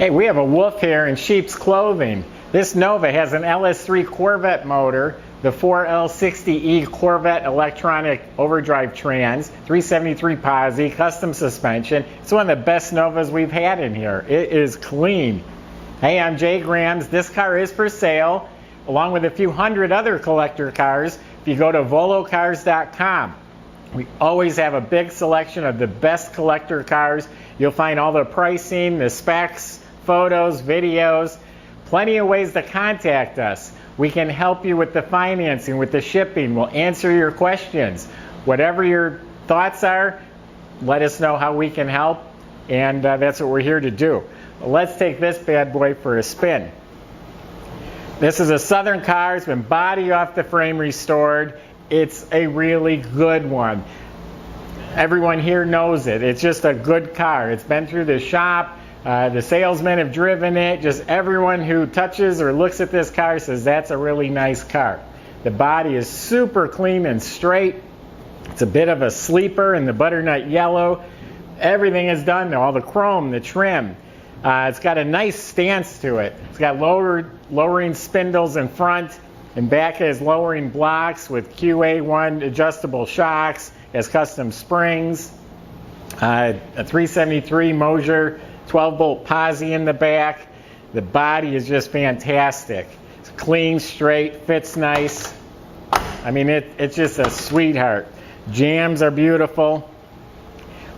Hey, we have a wolf here in sheep's clothing. This Nova has an LS3 Corvette motor, the 4L60E Corvette electronic overdrive trans, 373 posi, custom suspension. It's one of the best Novas we've had in here. It is clean. Hey, I'm Jay Grams. This car is for sale, along with a few hundred other collector cars. If you go to volocars.com, we always have a big selection of the best collector cars. You'll find all the pricing, the specs, photos, videos, plenty of ways to contact us. We can help you with the financing, with the shipping. We'll answer your questions. Whatever your thoughts are, let us know how we can help, and that's what we're here to do. Let's take this bad boy for a spin. This is a Southern car. It's been body off the frame restored. It's a really good one. Everyone here knows it. It's just a good car. It's been through the shop. The salesmen have driven it. Just everyone who touches or looks at this car says that's a really nice car. The body is super clean and straight. It's a bit of a sleeper in the butternut yellow. Everything is done now. All the chrome, the trim. It's got a nice stance to it. It's got lowering spindles in front, and back has lowering blocks with QA1 adjustable shocks. It has custom springs. A 373 Mosier 12-bolt posi in the back. The body is just fantastic. It's clean, straight, fits nice. I mean, it's just a sweetheart. Jambs are beautiful.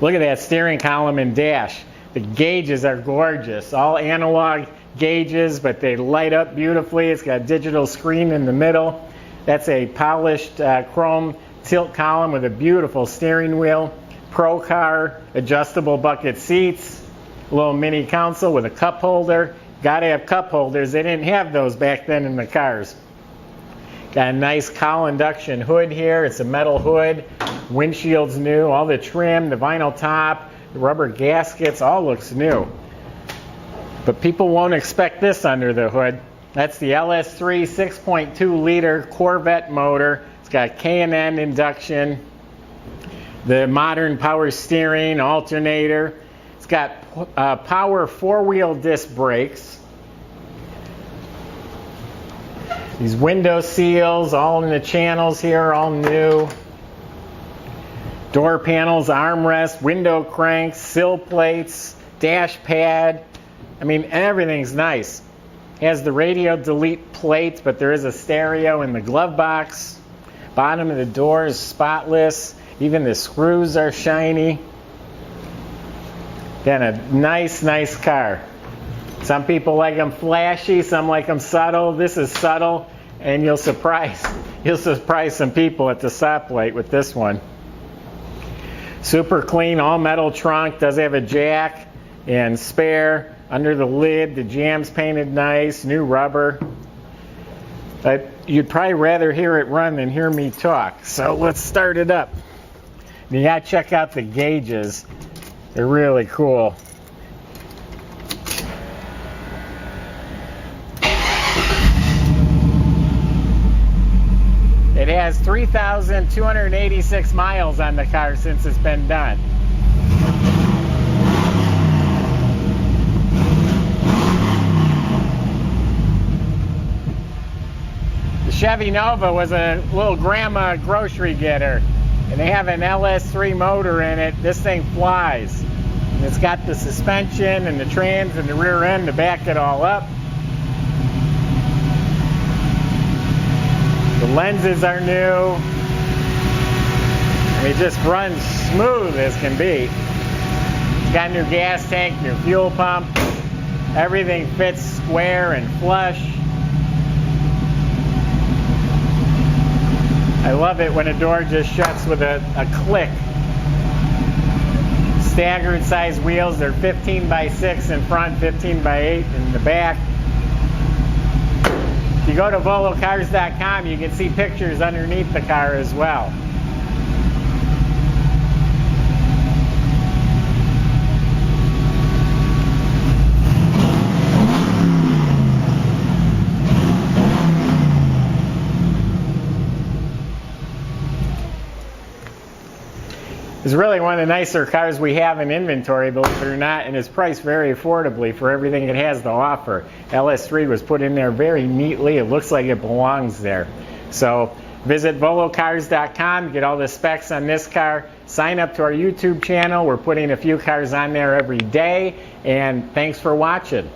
Look at that steering column and dash. The gauges are gorgeous. All analog gauges, but they light up beautifully. It's got a digital screen in the middle. That's a polished chrome tilt column with a beautiful steering wheel. Pro car, adjustable bucket seats. A little mini console with a cup holder. Gotta have cup holders. They didn't have those back then in the cars. Got a nice cowl induction hood here. It's a metal hood. Windshield's new. All the trim, the vinyl top, the rubber gaskets, all looks new. But people won't expect this under the hood. That's the LS3 6.2 liter Corvette motor. It's got K&N induction. The modern power steering, alternator. It's got power four-wheel disc brakes. These window seals, all in the channels here, all new. Door panels, armrest, window cranks, sill plates, dash pad. I mean, everything's nice. It has the radio delete plates, but there is a stereo in the glove box. Bottom of the door is spotless. Even the screws are shiny. Again, a nice car. Some people like them flashy, some like them subtle. This is subtle, and you'll surprise some people at the stoplight with this one. Super clean, all metal trunk. Does have a jack and spare under the lid. The jambs painted nice, new rubber. But you'd probably rather hear it run than hear me talk. So let's start it up. You gotta check out the gauges. They're really cool. It has 3,286 miles on the car since it's been done. The Chevy Nova was a little grandma grocery getter. And they have an LS3 motor in it. This thing flies. And it's got the suspension and the trans and the rear end to back it all up. The lenses are new. And it just runs smooth as can be. It's got a new gas tank, new fuel pump. Everything fits square and flush. I love it when a door just shuts with a click. Staggered size wheels. They're 15x6 in front, 15x8 in the back. If you go to volocars.com, you can see pictures underneath the car as well. This It's really one of the nicer cars we have in inventory, believe it or not, and it's priced very affordably for everything it has to offer. LS3 was put in there very neatly. It looks like it belongs there. So visit volocars.com to get all the specs on this car. Sign up to our YouTube channel. We're putting a few cars on there every day. And thanks for watching.